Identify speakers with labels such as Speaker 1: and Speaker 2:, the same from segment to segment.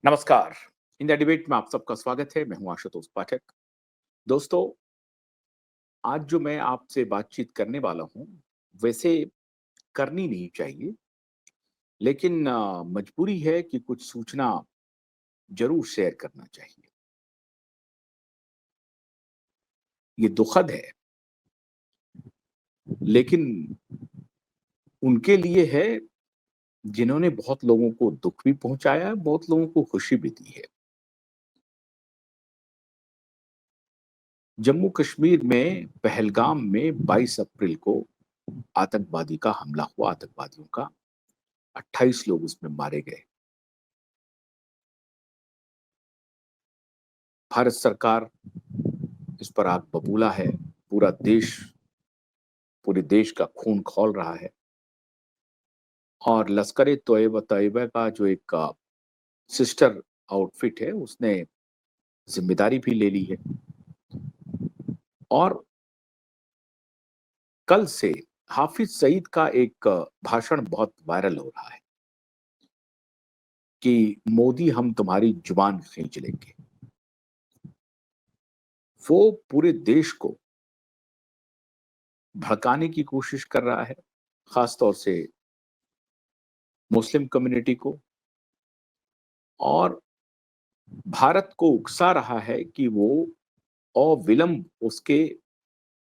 Speaker 1: नमस्कार। India debate में आप सबका स्वागत है। मैं हूं आशुतोष पाठक। दोस्तों, आज जो मैं आपसे बातचीत करने वाला हूं, वैसे करनी नहीं चाहिए, लेकिन मजबूरी है कि कुछ सूचना जरूर शेयर करना चाहिए। ये दुखद है, लेकिन उनके लिए है जिन्होंने बहुत लोगों को दुख भी पहुंचाया है, बहुत लोगों को खुशी भी दी है। जम्मू कश्मीर में पहलगाम में 22 अप्रैल को आतंकवादी का हमला हुआ, आतंकवादियों का 28 लोग उसमें मारे गए। भारत सरकार इस पर आग बबूला है। पूरा देश, पूरे देश का खून खौल रहा है। और लश्कर ए तोयबा तैयबा का जो एक सिस्टर आउटफिट है, उसने जिम्मेदारी भी ले ली है। और कल से हाफिज सईद का एक भाषण बहुत वायरल हो रहा है कि मोदी हम तुम्हारी जुबान खींच लेंगे। वो पूरे देश को भड़काने की कोशिश कर रहा है, खासतौर से मुस्लिम कम्युनिटी को, और भारत को उकसा रहा है कि वो अविलंब उसके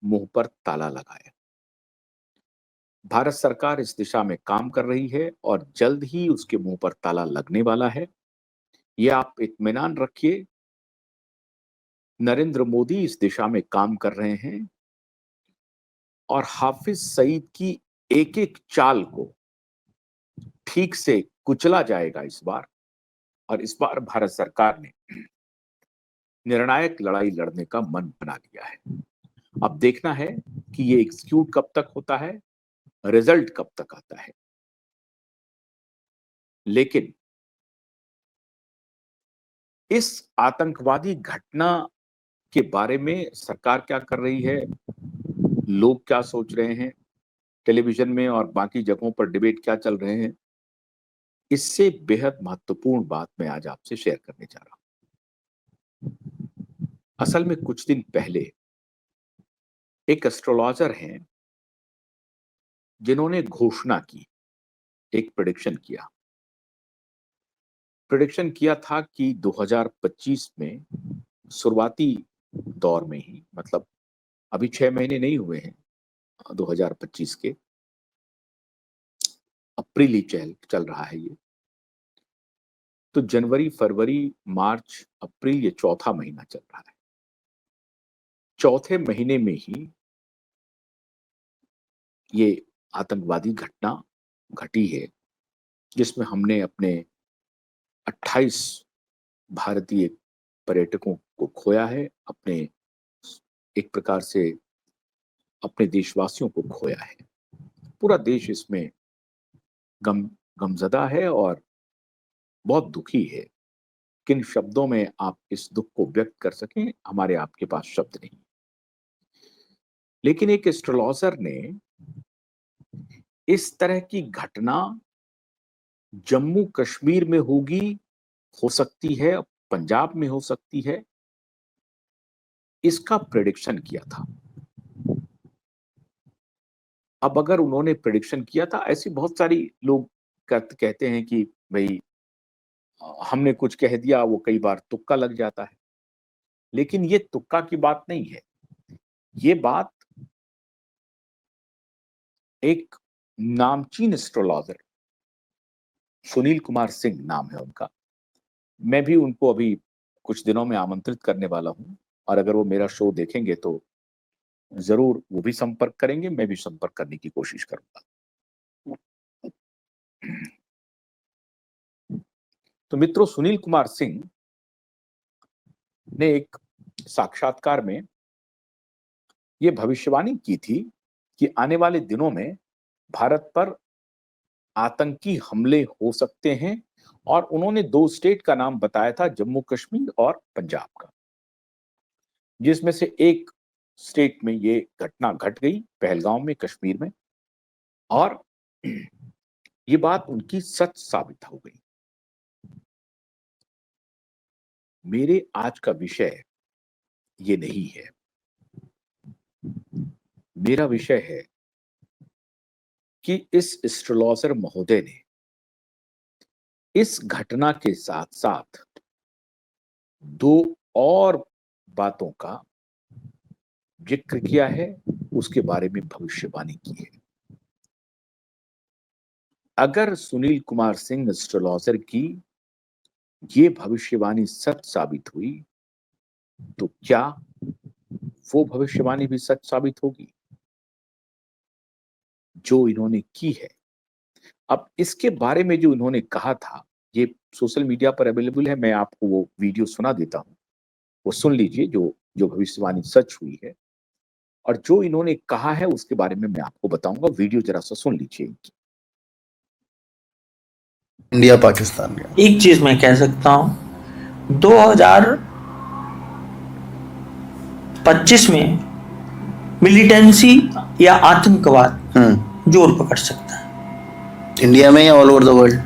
Speaker 1: मुंह पर ताला लगाए। भारत सरकार इस दिशा में काम कर रही है और जल्द ही उसके मुंह पर ताला लगने वाला है। ये आप इत्मीनान रखिए। नरेंद्र मोदी इस दिशा में काम कर रहे हैं और हाफिज सईद की एक एक चाल को ठीक से कुचला जाएगा इस बार। और इस बार भारत सरकार ने निर्णायक लड़ाई लड़ने का मन बना लिया है। अब देखना है कि ये एग्जीक्यूट कब तक होता है, रिजल्ट कब तक आता है। लेकिन इस आतंकवादी घटना के बारे में सरकार क्या कर रही है, लोग क्या सोच रहे हैं, टेलीविजन में और बाकी जगहों पर डिबेट क्या चल रहे हैं, इससे बेहद महत्वपूर्ण बात मैं आज आपसे शेयर करने जा रहा हूं। असल में कुछ दिन पहले एक एस्ट्रोलॉजर हैं जिन्होंने घोषणा की, एक प्रेडिक्शन किया था कि 2025 में शुरुआती दौर में ही, मतलब अभी 6 महीने नहीं हुए हैं 2025 के, अप्रैल ही चल चल रहा है ये। तो जनवरी, फरवरी, मार्च, अप्रैल, ये चौथा महीना चल रहा है। चौथे महीने में ही ये आतंकवादी घटना घटी है, जिसमें हमने अपने 28 भारतीय पर्यटकों को खोया है, अपने एक प्रकार से अपने देशवासियों को खोया है। पूरा देश इसमें गम गमजदा है और बहुत दुखी है। किन शब्दों में आप इस दुख को व्यक्त कर सकें, हमारे आपके पास शब्द नहीं। लेकिन एक एस्ट्रोलॉजर ने इस तरह की घटना जम्मू कश्मीर में होगी, हो सकती है पंजाब में हो सकती है, इसका प्रेडिक्शन किया था। अब अगर उन्होंने प्रेडिक्शन किया था, ऐसी बहुत सारी लोग कहते हैं कि भाई हमने कुछ कह दिया, वो कई बार तुक्का लग जाता है। लेकिन ये तुक्का की बात नहीं है। ये बात एक नामचीन एस्ट्रोलॉजर, सुनील कुमार सिंह नाम है उनका। मैं भी उनको अभी कुछ दिनों में आमंत्रित करने वाला हूं, और अगर वो मेरा शो देखेंगे तो जरूर वो भी संपर्क करेंगे, मैं भी संपर्क करने की कोशिश करूंगा। तो मित्रों, सुनील कुमार सिंह ने एक साक्षात्कार में ये भविष्यवाणी की थी कि आने वाले दिनों में भारत पर आतंकी हमले हो सकते हैं। और उन्होंने दो स्टेट का नाम बताया था, जम्मू कश्मीर और पंजाब का, जिसमें से एक स्टेट में ये घटना घट गई, पहलगांव में, कश्मीर में। और ये बात उनकी सच साबित हो गई। मेरे आज का विषय ये नहीं है। मेरा विषय है कि इस एस्ट्रोलॉजर महोदय ने इस घटना के साथ-साथ 2 और बातों का ज़िक्र किया है, उसके बारे में भविष्यवाणी की है। अगर सुनील कुमार सिंह एस्ट्रोलॉजर की ये भविष्यवाणी सच साबित हुई, तो क्या वो भविष्यवाणी भी सच साबित होगी, जो इन्होंने की है? अब इसके बारे में जो इन्होंने कहा था, ये सोशल मीडिया पर अवेलेबल है, मैं आपको वो वीडियो सुना देता हूँ। वो सुन लीजिए जो जो भविष्यवाणी सच हुई है और जो इन्होंने कहा है उसके बारे में मैं आपको बताऊँगा। वीडियो ज़रा-सा सुन लीजिए इनकी।
Speaker 2: इंडिया पाकिस्तान का
Speaker 3: एक चीज मैं कह सकता हूं, 2025 में मिलिटेंसी या आतंकवाद जोर पकड़ सकता है।
Speaker 2: इंडिया में या all over the world?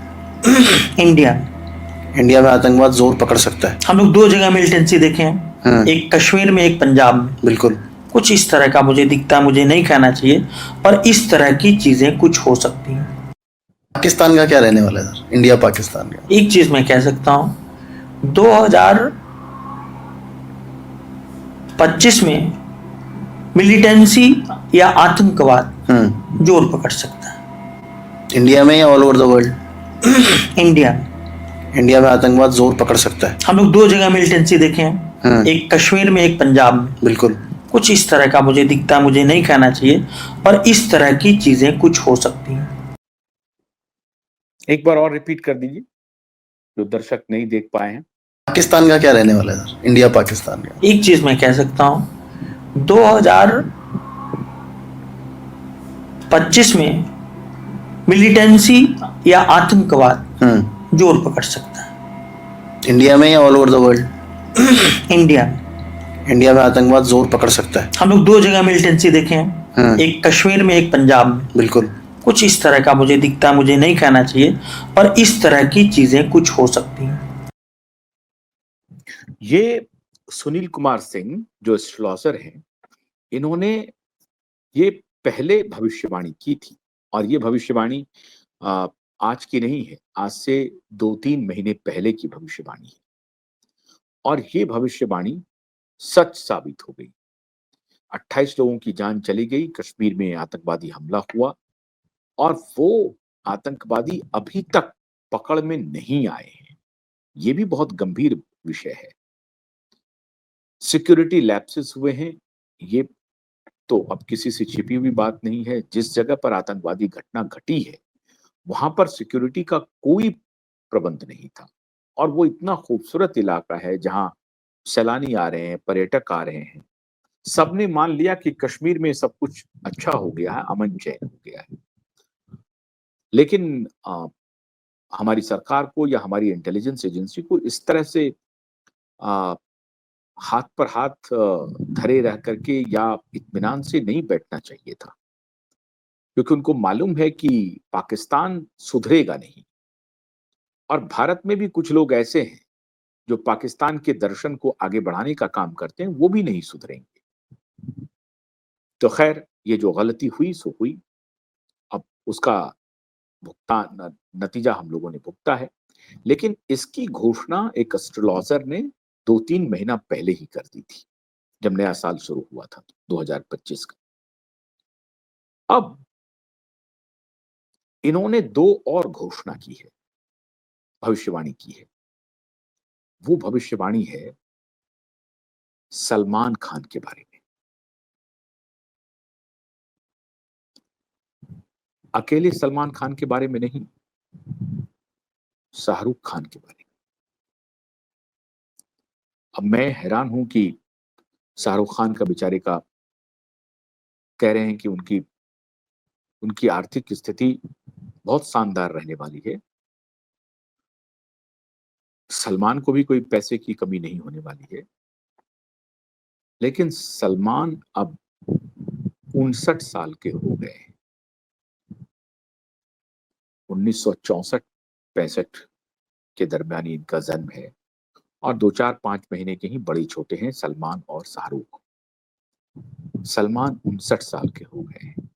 Speaker 3: India
Speaker 2: में आतंकवाद जोर पकड़ सकता है।
Speaker 3: हम लोग 2 जगह मिलिटेंसी देखे हैं, एक कश्मीर में, एक पंजाब में।
Speaker 2: बिल्कुल
Speaker 3: कुछ इस तरह का मुझे दिखता है, मुझे नहीं कहना चाहिए, पर इस तरह की चीजें कुछ हो सकती हैं।
Speaker 2: पाकिस्तान का क्या रहने वाला है सर? इंडिया पाकिस्तान का
Speaker 3: एक चीज मैं कह सकता हूं, 2025 में मिलिटेंसी या आतंकवाद जोर पकड़ सकता है।
Speaker 2: इंडिया में या all over the world?
Speaker 3: India
Speaker 2: में आतंकवाद जोर पकड़ सकता है।
Speaker 3: हम लोग 2 जगह मिलिटेंसी देखे हैं, एक कश्मीर में, एक पंजाब में।
Speaker 2: बिल्कुल
Speaker 3: कुछ इस तरह का मुझे दिखता है, मुझे नहीं कहना चाहिए, पर इस तरह की चीजें कुछ हो सकती हैं।
Speaker 1: एक बार और रिपीट कर दीजिए, जो दर्शक नहीं देख पाए हैं।
Speaker 2: पाकिस्तान का क्या रहने वाला है सर? इंडिया पाकिस्तान का
Speaker 3: एक चीज मैं कह सकता हूं, 2025 में मिलिटेंसी या आतंकवाद जोर पकड़ सकता है।
Speaker 2: इंडिया में या all over the world?
Speaker 3: India
Speaker 2: में आतंकवाद जोर पकड़ सकता है।
Speaker 3: हम लोग 2 जगह मिलिटेंसी देखे हैं, एक कश्मीर में, एक पंजाब में।
Speaker 2: बिल्कुल
Speaker 3: कुछ इस तरह का मुझे दिखता है, मुझे नहीं कहना चाहिए, पर इस तरह की चीजें कुछ हो सकती हैं।
Speaker 1: ये सुनील कुमार सिंह जो एस्ट्रोलॉजर हैं, इन्होंने ये पहले भविष्यवाणी की थी और ये भविष्यवाणी अ, आज की नहीं है, आज से 2-3 महीने पहले की भविष्यवाणी है और ये भविष्यवाणी सच साबित हो गई। 28 लोगों की जान चली गई, कश्मीर में आतंकवादी हमला हुआ और वो आतंकवादी अभी तक पकड़ में नहीं आए हैं। ये भी बहुत गंभीर विषय है। सिक्योरिटी लैप्सेस हुए हैं, ये तो अब किसी से छिपी हुई बात नहीं है। जिस जगह पर आतंकवादी घटना घटी है, वहां पर सिक्योरिटी का कोई प्रबंध नहीं था और वो इतना खूबसूरत इलाका है जहां सैलानी आ रहे हैं, पर्यटक आ रहे हैं। सबने मान लिया कि कश्मीर में सब कुछ अच्छा हो गया है, अमन चैन हो गया है। लेकिन हमारी सरकार को या हमारी इंटेलिजेंस एजेंसी को इस तरह से अ, हाथ पर हाथ धरे रह करके या इत्मीनान से नहीं बैठना चाहिए था, क्योंकि उनको मालूम है कि पाकिस्तान सुधरेगा नहीं और भारत में भी कुछ लोग ऐसे हैं जो पाकिस्तान के दर्शन को आगे बढ़ाने का काम करते हैं, वो भी नहीं सुधरेंगे। तो खैर, ये जो गलती हुई सो हुई, अब उसका भुगतान नतीजा हम लोगों ने भुगता है। लेकिन इसकी घोषणा एक एस्ट्रोलॉजर ने 2-3 महीना पहले ही कर दी थी, जब नया साल शुरू हुआ था 2025 का। अब इन्होंने 2 और घोषणा की है, भविष्यवाणी की है। वो भविष्यवाणी है सलमान खान के बारे में। अकेले सलमान खान के बारे में नहीं, शाहरुख खान के बारे में। अब मैं हैरान हूं कि शाहरुख खान का बेचारे का कह रहे हैं कि उनकी उनकी आर्थिक स्थिति बहुत शानदार रहने वाली है। सलमान को भी कोई पैसे की कमी नहीं होने वाली है। लेकिन सलमान अब 59 साल के हो गए हैं। 1964-65 के दरमियान इनका जन्म है और 2-4-5 महीने के ही बड़े छोटे हैं सलमान और शाहरुख। सलमान 59 साल के हो गए हैं।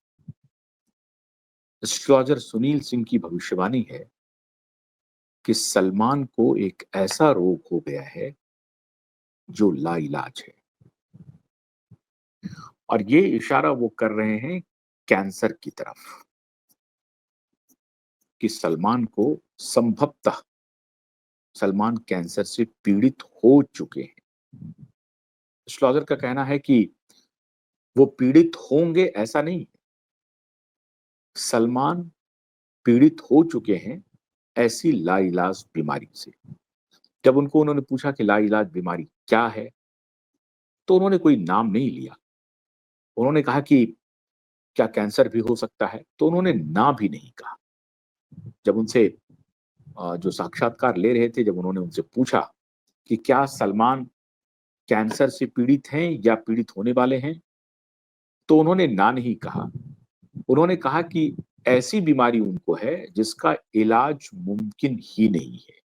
Speaker 1: एस्ट्रोलॉजर सुनील सिंह की भविष्यवाणी है कि सलमान को एक ऐसा रोग हो गया है जो लाइलाज है, और ये इशारा वो कर रहे हैं कैंसर की तरफ, कि सलमान को संभवतः सलमान कैंसर से पीड़ित हो चुके हैं। एस्ट्रोलॉजर का कहना है कि वो पीड़ित होंगे ऐसा नहीं, सलमान पीड़ित हो चुके हैं ऐसी लाइलाज बीमारी से। जब उन्होंने पूछा कि लाइलाज बीमारी क्या है, तो उन्होंने कोई नाम नहीं लिया। उन्होंने कहा कि क्या कैंसर भी हो सकता है, तो उन्होंने ना भी नहीं कहा। जब उनसे जो साक्षात्कार ले रहे थे, जब उन्होंने उनसे पूछा कि क्या सलमान कैंसर से पीड़ित हैं या पीड़ित होने वाले हैं, तो उन्होंने ना नहीं कहा। उन्होंने कहा कि ऐसी बीमारी उनको है जिसका इलाज मुमकिन ही नहीं है,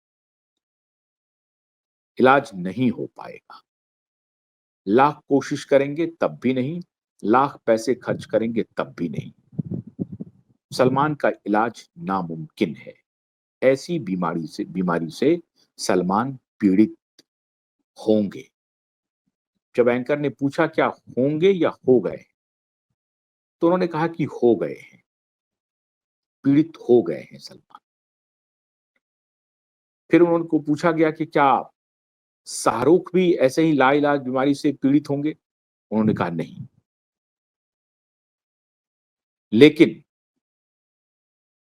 Speaker 1: इलाज नहीं हो पाएगा। लाख कोशिश करेंगे तब भी नहीं, लाख पैसे खर्च करेंगे तब भी नहीं। सलमान का इलाज नामुमकिन है। ऐसी बीमारी से सलमान पीड़ित होंगे। जब एंकर ने पूछा क्या होंगे या हो गए, तो उन्होंने कहा कि हो गए हैं, पीड़ित हो गए हैं सलमान। फिर उनको पूछा गया कि क्या शाहरुख भी ऐसे ही लाइलाज बीमारी से पीड़ित होंगे? उन्होंने कहा नहीं। लेकिन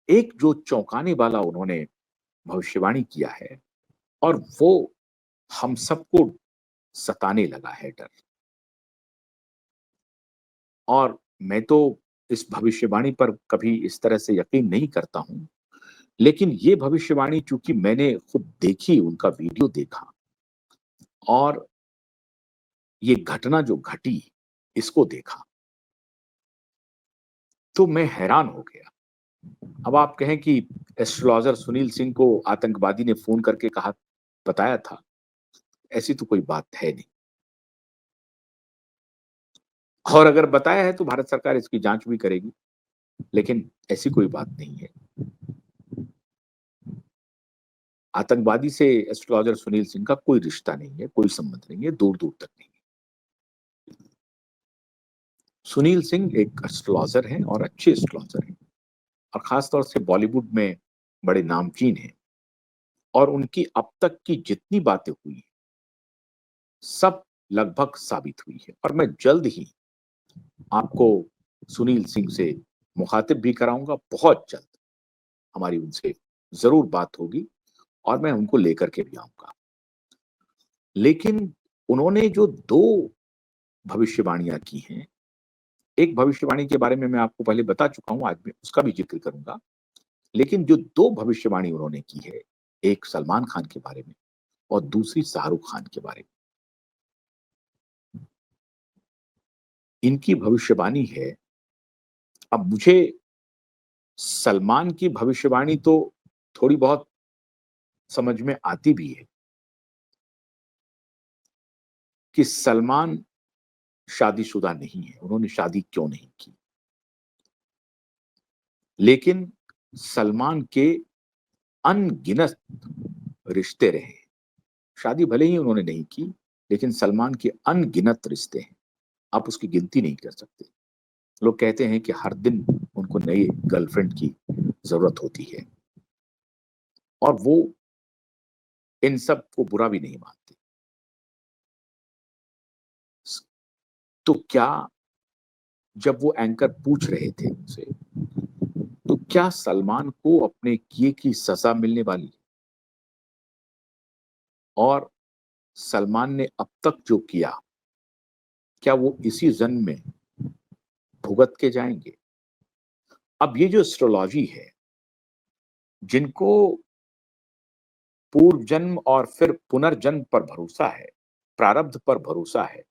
Speaker 1: एक जो चौंकाने वाला उन्होंने भविष्यवाणी किया है, और वो हम सबको सताने लगा है डर। और मैं तो इस भविष्यवाणी पर कभी इस तरह से यकीन नहीं करता हूं, लेकिन ये भविष्यवाणी चूंकि मैंने खुद देखी, उनका वीडियो देखा, और ये घटना जो घटी इसको देखा, तो मैं हैरान हो गया। अब आप कहें कि एस्ट्रोलॉजर सुनील सिंह को आतंकवादी ने फोन करके कहा, बताया था, ऐसी तो कोई बात है नहीं। और अगर बताया है तो भारत सरकार इसकी जांच भी करेगी, लेकिन ऐसी कोई बात नहीं है। आतंकवादी से एस्ट्रोलॉजर सुनील सिंह का कोई रिश्ता नहीं है, कोई संबंध नहीं है, दूर दूर तक नहीं है। सुनील सिंह एक एस्ट्रोलॉजर हैं और अच्छे एस्ट्रोलॉजर हैं, और खासतौर से बॉलीवुड में बड़े नामचीन हैं। और उनकी अब तक की जितनी बातें हुई हैं, सब लगभग साबित हुई है। और मैं जल्द ही आपको सुनील सिंह से मुखातिब भी कराऊंगा, बहुत जल्द हमारी उनसे जरूर बात होगी, और मैं उनको लेकर के भी आऊंगा। लेकिन उन्होंने जो दो भविष्यवाणियां की हैं, एक भविष्यवाणी के बारे में मैं आपको पहले बता चुका हूं, आज मैं उसका भी जिक्र करूंगा। लेकिन जो दो भविष्यवाणी उन्होंने की है, एक सलमान खान के बारे में और दूसरी शाहरुख खान के बारे में, इनकी भविष्यवाणी है। अब मुझे सलमान की भविष्यवाणी तो थोड़ी बहुत समझ में आती भी है कि सलमान शादीशुदा नहीं है, उन्होंने शादी क्यों नहीं की। लेकिन सलमान के अनगिनत रिश्ते रहे। शादी भले ही उन्होंने नहीं की, लेकिन सलमान के अनगिनत रिश्ते हैं, आप उसकी गिनती नहीं कर सकते। लोग कहते हैं कि हर दिन उनको नई गर्लफ्रेंड की जरूरत होती है, और वो इन सब को बुरा भी नहीं मानते। तो क्या, जब वो एंकर पूछ रहे थे उनसे, तो क्या सलमान को अपने किए की सजा मिलने वाली, और सलमान ने अब तक जो किया, क्या वो इसी जन्म में भुगत के जाएंगे? अब ये जो एस्ट्रोलॉजी है, जिनको पूर्व जन्म और फिर पुनर्जन्म पर भरोसा है, प्रारब्ध पर भरोसा है,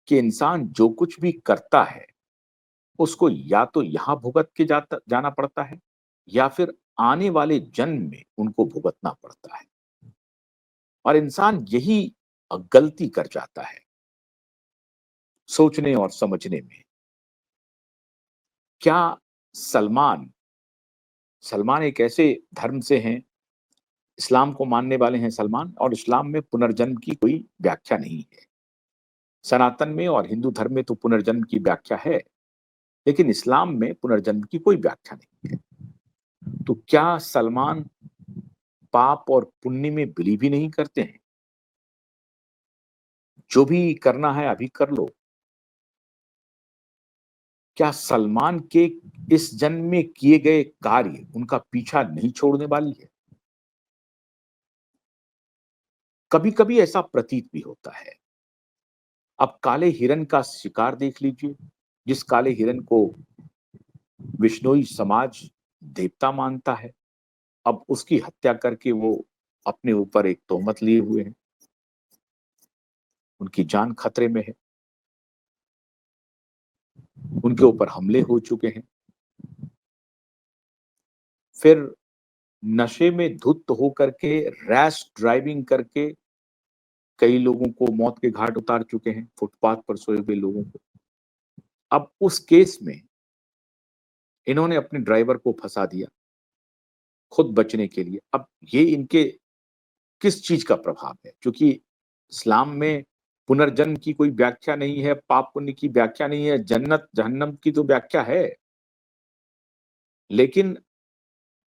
Speaker 1: कि इंसान जो कुछ भी करता है उसको या तो यहां भुगत के जाना पड़ता है, या फिर आने वाले जन्म में उनको भुगतना पड़ता है। और इंसान यही गलती कर जाता है सोचने और समझने में। क्या सलमान सलमान एक ऐसे धर्म से हैं, इस्लाम को मानने वाले हैं सलमान, और इस्लाम में पुनर्जन्म की कोई व्याख्या नहीं है। सनातन में और हिंदू धर्म में तो पुनर्जन्म की व्याख्या है, लेकिन इस्लाम में पुनर्जन्म की कोई व्याख्या नहीं है। तो क्या सलमान पाप और पुण्य में बिलीव ही नहीं करते हैं? जो भी करना है अभी कर लो। क्या सलमान के इस जन्म में किए गए कार्य उनका पीछा नहीं छोड़ने वाली है? कभी कभी ऐसा प्रतीत भी होता है। अब काले हिरन का शिकार देख लीजिए, जिस काले हिरन को विश्नोई समाज देवता मानता है, अब उसकी हत्या करके वो अपने ऊपर एक तोहमत लिए हुए हैं, उनकी जान खतरे में है, उनके ऊपर हमले हो चुके हैं। फिर नशे में धुत होकर के रैश ड्राइविंग करके कई लोगों को मौत के घाट उतार चुके हैं, फुटपाथ पर सोए हुए लोगों को। अब उस केस में इन्होंने अपने ड्राइवर को फंसा दिया खुद बचने के लिए। अब ये इनके किस चीज का प्रभाव है? क्योंकि इस्लाम में पुनर्जन्म की कोई व्याख्या नहीं है, पाप पुण्य की व्याख्या नहीं है, जन्नत जहन्नम की तो व्याख्या है, लेकिन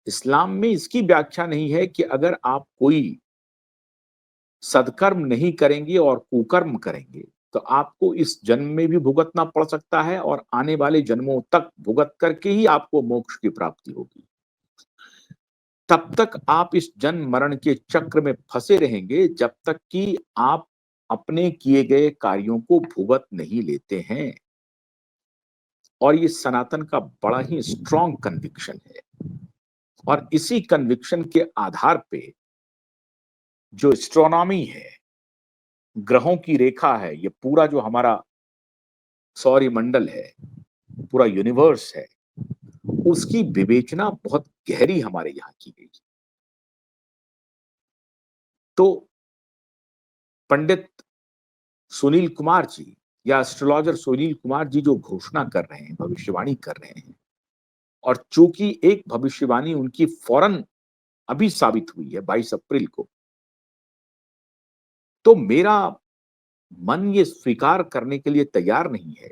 Speaker 1: इस्लाम में इसकी व्याख्या नहीं है कि अगर आप कोई सत्कर्म नहीं करेंगे और कुकर्म करेंगे तो आपको इस जन्म में भी भुगतना पड़ सकता है और आने वाले जन्मों तक भुगत करके ही आपको मोक्ष की प्राप्ति होगी। तब तक आप इस जन्म मरण के चक्र में फंसे रहेंगे जब तक कि आप अपने किए गए कार्यों को भुगत नहीं लेते हैं। और ये सनातन का बड़ा ही स्ट्रॉन्ग कन्विक्शन है, और इसी कन्विक्शन के आधार पे जो एस्ट्रोनॉमी है, ग्रहों की रेखा है, ये पूरा जो हमारा सौरमंडल है, पूरा यूनिवर्स है, उसकी विवेचना बहुत गहरी हमारे यहाँ की गई। तो पंडित सुनील कुमार जी या एस्ट्रोलॉजर सुनील कुमार जी जो घोषणा कर रहे हैं, भविष्यवाणी कर रहे हैं, और चूंकि एक भविष्यवाणी उनकी फौरन अभी साबित हुई है 22 अप्रैल को, तो मेरा मन ये स्वीकार करने के लिए तैयार नहीं है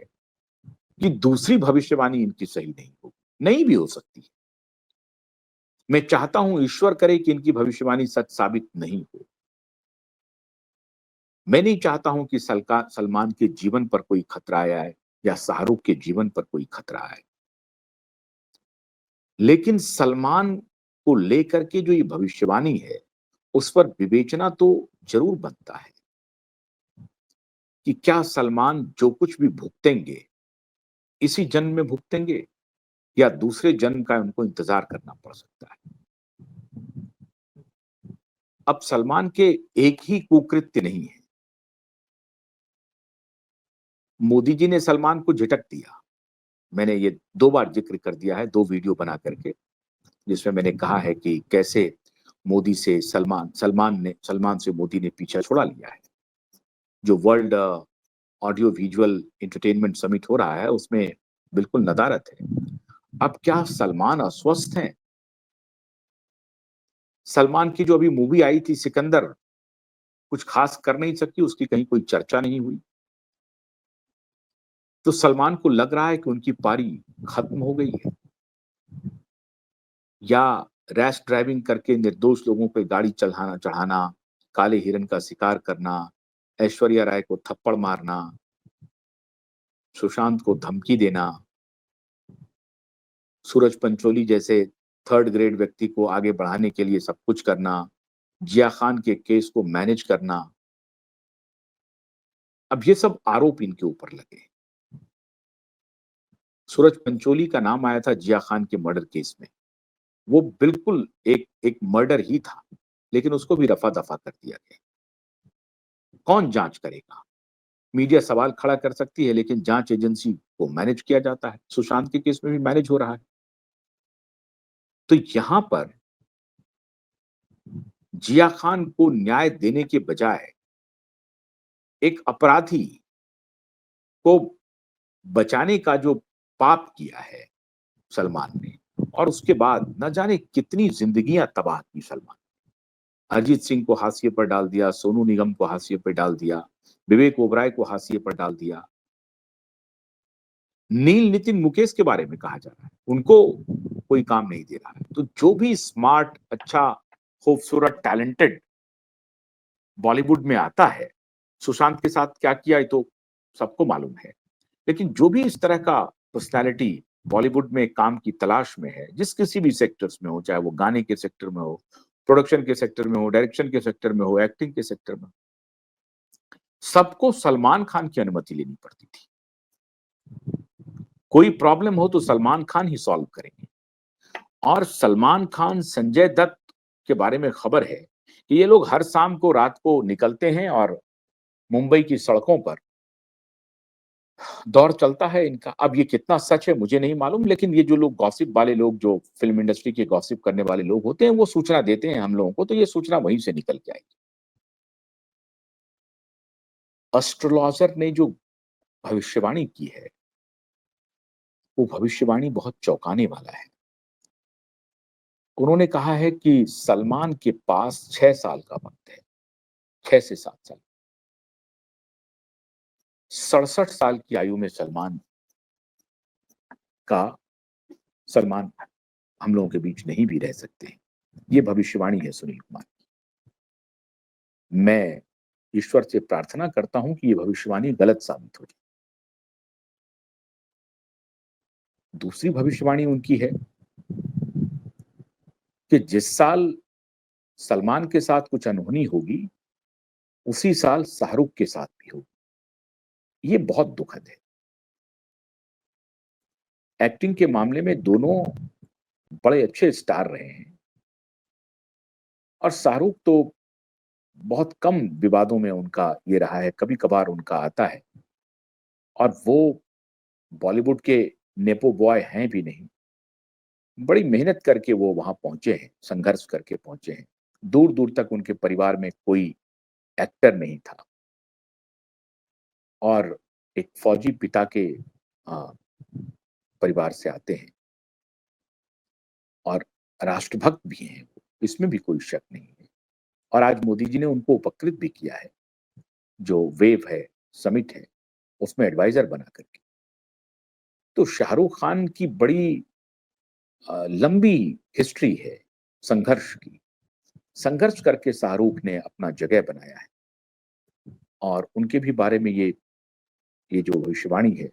Speaker 1: कि दूसरी भविष्यवाणी इनकी सही नहीं होगी। नहीं भी हो सकती है। मैं चाहता हूं ईश्वर करे कि इनकी भविष्यवाणी सच साबित नहीं हो। मैं नहीं चाहता हूं कि सलमान के जीवन पर कोई खतरा आए या शाहरुख के जीवन पर कोई खतरा आए, लेकिन सलमान को लेकर के जो ये भविष्यवाणी है उस पर विवेचना तो जरूर बनता है कि क्या सलमान जो कुछ भी भुगतेंगे इसी जन्म में भुगतेंगे या दूसरे जन्म का उनको इंतजार करना पड़ सकता है। अब सलमान के एक ही कुकृत्य नहीं है। मोदी जी ने सलमान को झिटक दिया। मैंने ये 2 बार जिक्र कर दिया है, 2 वीडियो बना करके, जिसमें मैंने कहा है कि कैसे मोदी से सलमान से मोदी ने पीछा छुड़ा लिया है। जो world audio visual entertainment summit हो रहा है उसमें बिल्कुल नदारत है। अब क्या सलमान अस्वस्थ हैं? सलमान की जो अभी मूवी आई थी सिकंदर, कुछ खास कर नहीं सकी, उसकी कहीं कोई चर्चा नहीं हुई। तो सलमान को लग रहा है कि उनकी पारी खत्म हो गई है, या रैश ड्राइविंग करके निर्दोष लोगों पे गाड़ी चढ़ाना चढ़ाना, काले हिरन का शिकार करना, ऐश्वर्या राय को थप्पड़ मारना, सुशांत को धमकी देना, सूरज पंचोली जैसे थर्ड ग्रेड व्यक्ति को आगे बढ़ाने के लिए सब कुछ करना, जिया खान के केस को मैनेज करना, अब ये सब आरोप इनके ऊपर लगे। सूरज पंचोली का नाम आया था जिया खान के मर्डर केस में। वो बिल्कुल एक एक मर्डर ही था, लेकिन उसको भी रफा दफा कर दिया गया। कौन जांच करेगा? मीडिया सवाल खड़ा कर सकती है, लेकिन जांच एजेंसी को मैनेज किया जाता है। सुशांत के केस में भी मैनेज हो रहा है। तो यहां पर जिया खान को न्याय देने के बजाय एक अपराधी को बचाने का जो पाप किया है सलमान ने, और उसके बाद न जाने कितनी जिंदगियां तबाह की सलमान। अरिजीत सिंह को हाशिए पर डाल दिया, सोनू निगम को हाशिए पर डाल दिया, विवेक ओबराय को हाशिए पर डाल दिया। नील नितिन मुकेश के बारे में कहा जा रहा है, उनको कोई काम नहीं दे रहा है। तो जो भी स्मार्ट, अच्छा, खूबसूरत, टैलेंटेड बॉलीवुड में आता है, सुशांत के साथ क्या किया है तो सबको मालूम है। लेकिन जो भी इस तरह का पर्सनालिटी बॉलीवुड में काम की तलाश में है, जिस किसी भी सेक्टर्स में हो, चाहे वो गाने के सेक्टर में हो, प्रोडक्शन के सेक्टर में हो, डायरेक्शन के सेक्टर में हो, एक्टिंग के सेक्टर में, सबको सलमान खान की अनुमति लेनी पड़ती थी। कोई प्रॉब्लम हो तो सलमान खान ही सॉल्व करेंगे। और सलमान खान, संजय दत्त के बारे में खबर है कि ये लोग हर शाम को, रात को निकलते हैं और मुंबई की सड़कों पर दौर चलता है इनका। अब ये कितना सच है मुझे नहीं मालूम, लेकिन ये जो लोग गॉसिप वाले लोग, जो फिल्म इंडस्ट्री के गॉसिप करने वाले लोग होते हैं, वो सूचना देते हैं हम लोगों को, तो ये सूचना वहीं से निकल के आएगी। एस्ट्रोलॉजर ने जो भविष्यवाणी की है, वो भविष्यवाणी बहुत चौंकाने वाला है। उन्होंने कहा है कि सलमान के पास 6 साल का वक्त है, 6 से 7 साल। 67 साल की आयु में सलमान हम लोगों के बीच नहीं भी रह सकते। ये भविष्यवाणी है सुनील कुमार की। मैं ईश्वर से प्रार्थना करता हूं कि ये भविष्यवाणी गलत साबित हो जाए। दूसरी भविष्यवाणी उनकी है कि जिस साल सलमान के साथ कुछ अनहोनी होगी, उसी साल शाहरुख के साथ भी होगी। ये बहुत दुखद है। एक्टिंग के मामले में दोनों बड़े अच्छे स्टार रहे हैं, और शाहरुख तो बहुत कम विवादों में उनका ये रहा है, कभी कभार उनका आता है, और वो बॉलीवुड के नेपो बॉय हैं भी नहीं। बड़ी मेहनत करके वो वहां पहुंचे हैं, संघर्ष करके पहुंचे हैं। दूर दूर तक उनके परिवार में कोई एक्टर नहीं था, और एक फौजी पिता के आ, परिवार से आते हैं, और राष्ट्रभक्त भी हैं, इसमें भी कोई शक नहीं है। और आज मोदी जी ने उनको उपकृत भी किया है, जो वेव है, समिट है, उसमें एडवाइजर बना करके। तो शाहरुख खान की बड़ी लंबी हिस्ट्री है संघर्ष की। संघर्ष करके शाहरुख ने अपना जगह बनाया है, और उनके भी बारे में ये जो भविष्यवाणी है,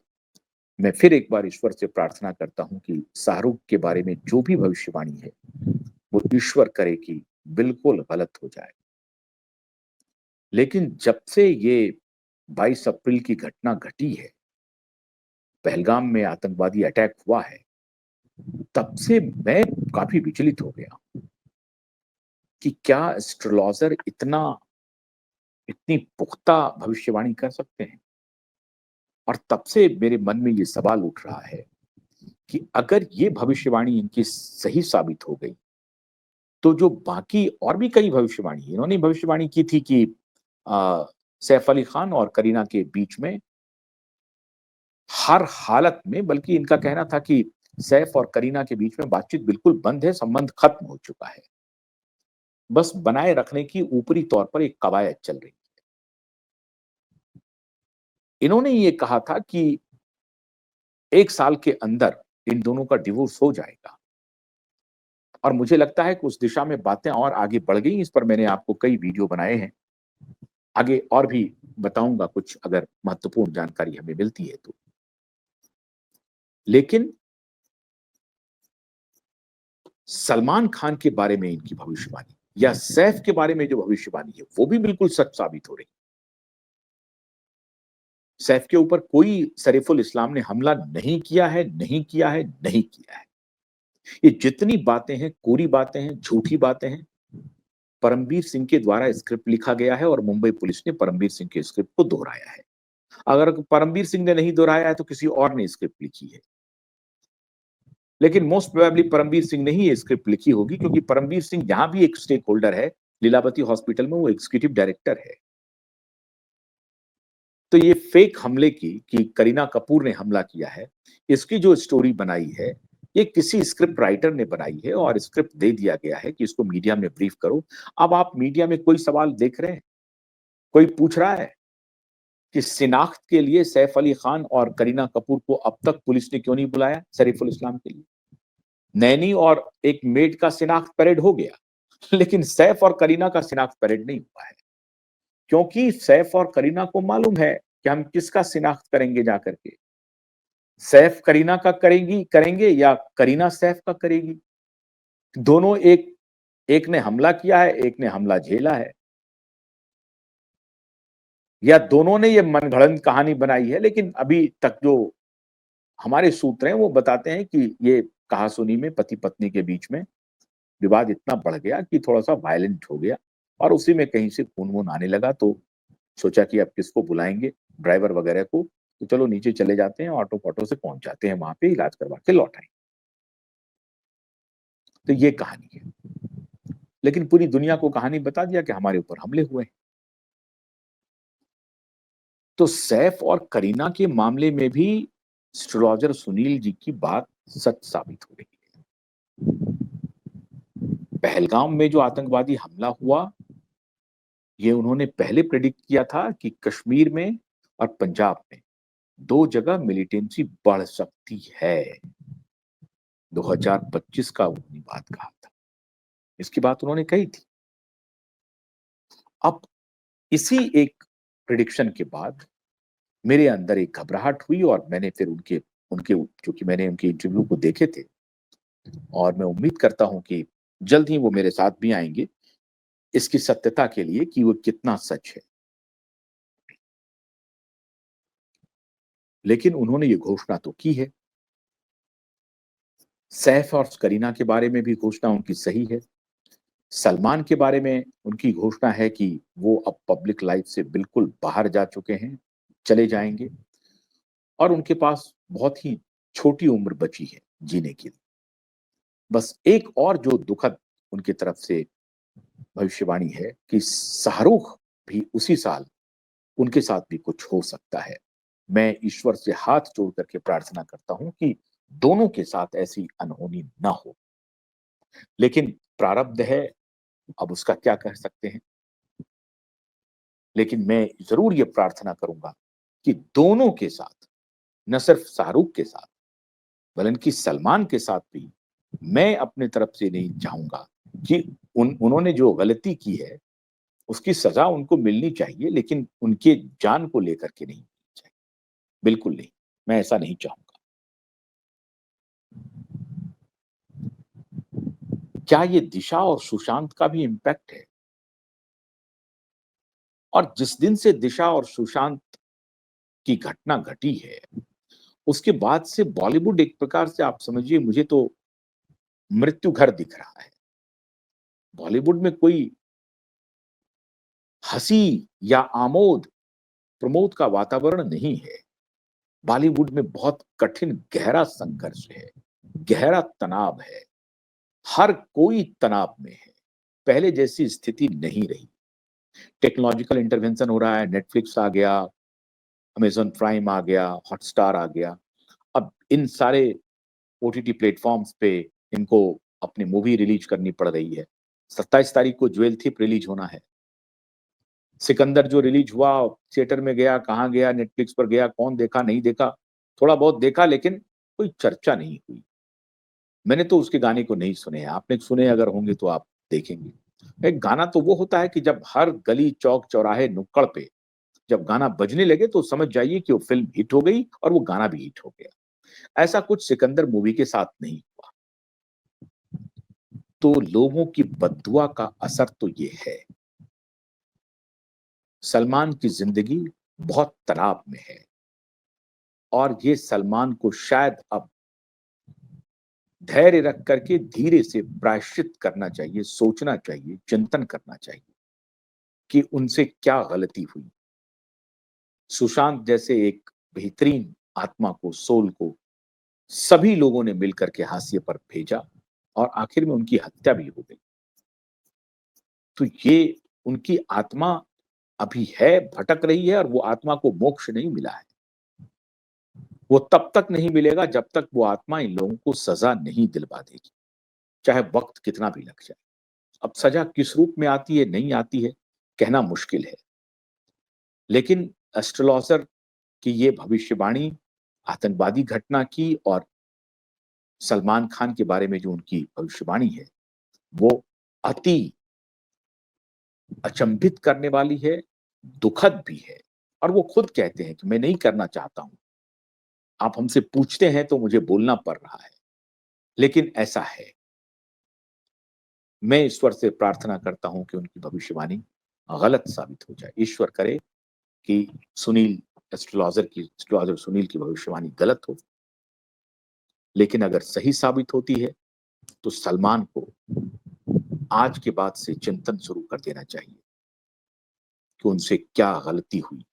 Speaker 1: मैं फिर एक बार ईश्वर से प्रार्थना करता हूं कि शाहरुख के बारे में जो भी भविष्यवाणी है, वो ईश्वर करे कि बिल्कुल गलत हो जाए। लेकिन जब से ये 22 अप्रैल की घटना घटी है, पहलगाम में आतंकवादी अटैक हुआ है, तब से मैं काफी विचलित हो गया कि क्या एस्ट्रोलॉजर इतनी पुख्ता भविष्यवाणी कर सकते हैं। और तब से मेरे मन में ये सवाल उठ रहा है कि अगर ये भविष्यवाणी इनकी सही साबित हो गई, तो जो बाकी और भी कई भविष्यवाणी, इन्होंने भविष्यवाणी की थी कि सैफ अली खान और करीना के बीच में हर हालत में, बल्कि इनका कहना था कि सैफ और करीना के बीच में बातचीत बिल्कुल बंद है, संबंध खत्म हो चुका है, बस बनाए रखने की ऊपरी तौर पर एक कवायद चल रही। इन्होंने ये कहा था कि 1 साल के अंदर इन दोनों का डिवोर्स हो जाएगा, और मुझे लगता है कि उस दिशा में बातें और आगे बढ़ गई। इस पर मैंने आपको कई वीडियो बनाए हैं, आगे और भी बताऊंगा कुछ, अगर महत्वपूर्ण जानकारी हमें मिलती है तो। लेकिन सलमान खान के बारे में इनकी भविष्यवाणी, या सैफ के बारे में जो भविष्यवाणी है, वो भी बिल्कुल सच साबित हो रही। सैफ के ऊपर कोई सरीफुल इस्लाम ने हमला नहीं किया है, नहीं किया है, नहीं किया है। ये जितनी बातें हैं, कोरी बातें हैं, झूठी बातें हैं, परमवीर सिंह के द्वारा स्क्रिप्ट लिखा गया है, और मुंबई पुलिस ने परमवीर सिंह के स्क्रिप्ट को दोहराया है। अगर परमवीर सिंह ने नहीं दोहराया है तो किसी और ने स्क्रिप्ट लिखी है, लेकिन मोस्ट प्रोबेबली परमवीर सिंह ने ही ये स्क्रिप्ट लिखी होगी, क्योंकि परमवीर सिंह यहां भी एक स्टेक होल्डर है लीलावती हॉस्पिटल में वो एग्जीक्यूटिव डायरेक्टर है। तो ये फेक हमले की कि करीना कपूर ने हमला किया है, इसकी जो स्टोरी बनाई है, ये किसी स्क्रिप्ट राइटर ने बनाई है और स्क्रिप्ट दे दिया गया है कि इसको मीडिया में ब्रीफ करो। अब आप मीडिया में कोई सवाल देख रहे हैं? कोई पूछ रहा है कि शिनाख्त के लिए सैफ अली खान और करीना कपूर को अब तक पुलिस ने क्यों नहीं बुलाया सरीफुल इस्लाम के लिए? नैनी और एक मेड का शिनाख्त परेड हो गया, लेकिन सैफ और करीना का शिनाख्त परेड नहीं हुआ है। क्योंकि सैफ और करीना को मालूम है कि हम किसका शिनाख्त करेंगे जाकर के। सैफ करीना का करेंगे या करीना सैफ का करेगी। दोनों एक ने हमला किया है, एक ने हमला झेला है, या दोनों ने ये मनगढ़ंत कहानी बनाई है। लेकिन अभी तक जो हमारे सूत्र हैं वो बताते हैं कि ये कहासुनी में पति पत्नी के बीच में विवाद इतना बढ़ गया कि थोड़ा सा वायलेंट हो गया और उसी में कहीं से खून वून आने लगा। तो सोचा कि अब किसको बुलाएंगे, ड्राइवर वगैरह को, तो चलो नीचे चले जाते हैं, ऑटो फोटो से पहुंच जाते हैं, वहां पे इलाज करवा के लौट आए। तो ये कहानी है। लेकिन पूरी दुनिया को कहानी बता दिया कि हमारे ऊपर हमले हुए हैं। तो सैफ और करीना के मामले में भी एस्ट्रोलॉजर सुनील जी की बात सच साबित हो रही है। पहलगाम में जो आतंकवादी हमला हुआ, ये उन्होंने पहले प्रेडिक्ट किया था कि कश्मीर में और पंजाब में दो जगह मिलिटेंसी बढ़ सकती है। 2025 का उन्होंने बात कहा था, इसकी बात उन्होंने कही थी। अब इसी एक प्रिडिक्शन के बाद मेरे अंदर एक घबराहट हुई और मैंने फिर उनके उनके क्योंकि मैंने उनके इंटरव्यू को देखे थे और मैं उम्मीद करता हूं कि जल्द ही वो मेरे साथ भी आएंगे इसकी सत्यता के लिए कि वो कितना सच है। लेकिन उन्होंने ये घोषणा तो की है। सैफ और करीना के बारे में भी घोषणा उनकी सही है। सलमान के बारे में उनकी घोषणा है कि वो अब पब्लिक लाइफ से बिल्कुल बाहर जा चुके हैं, चले जाएंगे और उनके पास बहुत ही छोटी उम्र बची है जीने के लिए। बस एक और जो दुखद उनकी तरफ से भविष्यवाणी है कि शाहरुख भी उसी साल उनके साथ भी कुछ हो सकता है। मैं ईश्वर से हाथ जोड़ करके प्रार्थना करता हूं कि दोनों के साथ ऐसी अनहोनी ना हो। लेकिन प्रारब्ध है, अब उसका क्या कह सकते हैं। लेकिन मैं जरूर ये प्रार्थना करूंगा कि दोनों के साथ, न सिर्फ शाहरुख के साथ बल्कि सलमान के साथ भी, मैं अपने तरफ से नहीं चाहूंगा कि उन्होंने जो गलती की है उसकी सजा उनको मिलनी चाहिए, लेकिन उनके जान को लेकर के नहीं मिलनी चाहिए। बिल्कुल नहीं, मैं ऐसा नहीं चाहूंगा। क्या ये दिशा और सुशांत का भी इम्पैक्ट है? और जिस दिन से दिशा और सुशांत की घटना घटी है उसके बाद से बॉलीवुड एक प्रकार से, आप समझिए, मुझे तो मृत्यु घर दिख रहा है। बॉलीवुड में कोई हंसी या आमोद प्रमोद का वातावरण नहीं है। बॉलीवुड में बहुत कठिन गहरा संघर्ष है, गहरा तनाव है। हर कोई तनाव में है। पहले जैसी स्थिति नहीं रही। टेक्नोलॉजिकल इंटरवेंशन हो रहा है, नेटफ्लिक्स आ गया, अमेजन प्राइम आ गया, हॉटस्टार आ गया। अब इन सारे ओटीटी प्लेटफॉर्म्स पे इनको अपनी मूवी रिलीज करनी पड़ रही है। 27 तारीख को ज्वेल थिप रिलीज होना है। सिकंदर जो रिलीज हुआ, थिएटर में गया, कहाँ गया, नेटफ्लिक्स पर गया, कौन देखा नहीं देखा, थोड़ा बहुत देखा लेकिन कोई चर्चा नहीं हुई। मैंने तो उसके गाने को नहीं सुने हैं, आपने सुने अगर होंगे तो आप देखेंगे। एक गाना तो वो होता है कि जब हर गली चौक चौराहे नुक्कड़ पे जब गाना बजने लगे तो समझ जाइए कि वो फिल्म हिट हो गई और वो गाना भी हिट हो गया। ऐसा कुछ सिकंदर मूवी के साथ नहीं हुआ। तो लोगों की बद्दुआ का असर तो ये है। सलमान की जिंदगी बहुत तनाव में है और ये सलमान को शायद अब धैर्य रख करके धीरे से प्रायश्चित करना चाहिए, सोचना चाहिए, चिंतन करना चाहिए कि उनसे क्या गलती हुई। सुशांत जैसे एक बेहतरीन आत्मा को, सोल को सभी लोगों ने मिलकर के हाशिए पर भेजा और आखिर में उनकी हत्या भी हो गई। तो ये उनकी आत्मा अभी है, भटक रही है, और वो आत्मा को मोक्ष नहीं मिला है। वो तब तक नहीं मिलेगा जब तक वो आत्मा इन लोगों को सजा नहीं दिलवा देगी, चाहे वक्त कितना भी लग जाए। अब सजा किस रूप में आती है, नहीं आती है, कहना मुश्किल है। लेकिन एस्ट्रोलॉजर की ये भविष्यवाणी आतंकवादी घटना की और सलमान खान के बारे में जो उनकी भविष्यवाणी है, वो अति अचंभित करने वाली है, दुखद भी है। और वो खुद कहते हैं कि मैं नहीं करना चाहता हूं, आप हमसे पूछते हैं तो मुझे बोलना पड़ रहा है, लेकिन ऐसा है। मैं ईश्वर से प्रार्थना करता हूं कि उनकी भविष्यवाणी गलत साबित हो जाए। ईश्वर करे कि एस्ट्रोलॉजर सुनील की भविष्यवाणी गलत हो, लेकिन अगर सही साबित होती है तो सलमान को आज के बाद से चिंतन शुरू कर देना चाहिए कि उनसे क्या गलती हुई,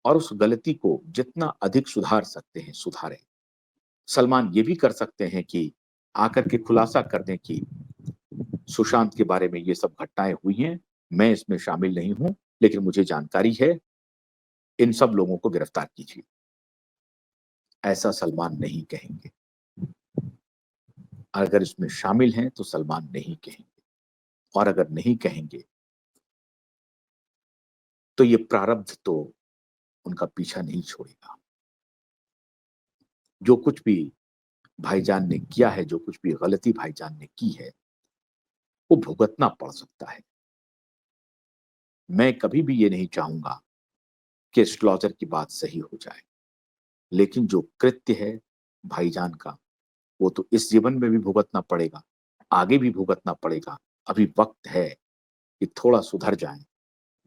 Speaker 1: और उस गलती को जितना अधिक सुधार सकते हैं सुधारें। सलमान ये भी कर सकते हैं कि आकर के खुलासा कर दें कि सुशांत के बारे में ये सब घटनाएं हुई हैं, मैं इसमें शामिल नहीं हूं, लेकिन मुझे जानकारी है, इन सब लोगों को गिरफ्तार कीजिए। ऐसा सलमान नहीं कहेंगे। अगर इसमें शामिल हैं तो सलमान नहीं कहेंगे, और अगर नहीं कहेंगे तो ये प्रारब्ध तो उनका पीछा नहीं छोड़ेगा। जो कुछ भी भाईजान ने किया है, जो कुछ भी गलती भाईजान ने की है, वो भुगतना पड़ सकता है। मैं कभी भी ये नहीं चाहूंगा कि एस्ट्रोलॉजर की बात सही हो जाए, लेकिन जो कृत्य है भाईजान का, वो तो इस जीवन में भी भुगतना पड़ेगा, आगे भी भुगतना पड़ेगा। अभी वक्त है कि थोड़ा सुधर जाएं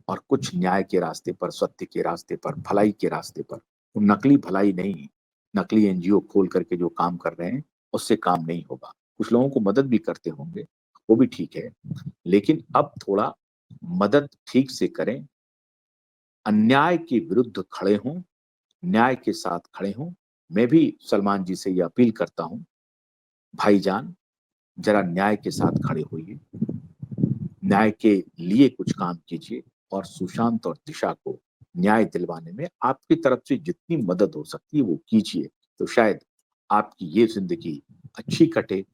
Speaker 1: और कुछ न्याय के रास्ते पर, सत्य के रास्ते पर, भलाई के रास्ते पर, वो नकली भलाई नहीं, नकली एनजीओ खोल करके जो काम कर रहे हैं उससे काम नहीं होगा। कुछ लोगों को मदद भी करते होंगे, वो भी ठीक है, लेकिन अब थोड़ा मदद ठीक से करें, अन्याय के विरुद्ध खड़े हों, न्याय के साथ खड़े हों। मैं भी सलमान जी से ये अपील करता हूं, भाईजान जरा न्याय के साथ खड़े होइए, न्याय के लिए कुछ काम कीजिए, और सुशांत और दिशा को न्याय दिलवाने में आपकी तरफ से जितनी मदद हो सकती है वो कीजिए। तो शायद आपकी ये जिंदगी अच्छी कटे,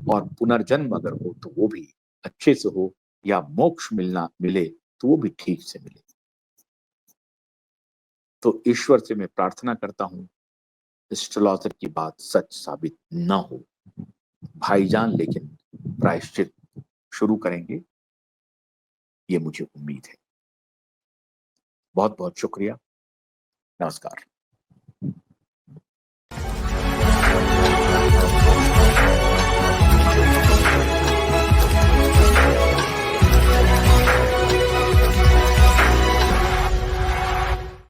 Speaker 1: और पुनर्जन्म अगर हो तो वो भी अच्छे से हो, या मोक्ष मिले तो वो भी ठीक से मिले। तो ईश्वर से मैं प्रार्थना करता हूं एस्ट्रोलॉजर की बात सच साबित न हो। भाईजान लेकिन प्रायश्चित शुरू करेंगे, ये मुझे उम्मीद है। बहुत बहुत शुक्रिया। नमस्कार।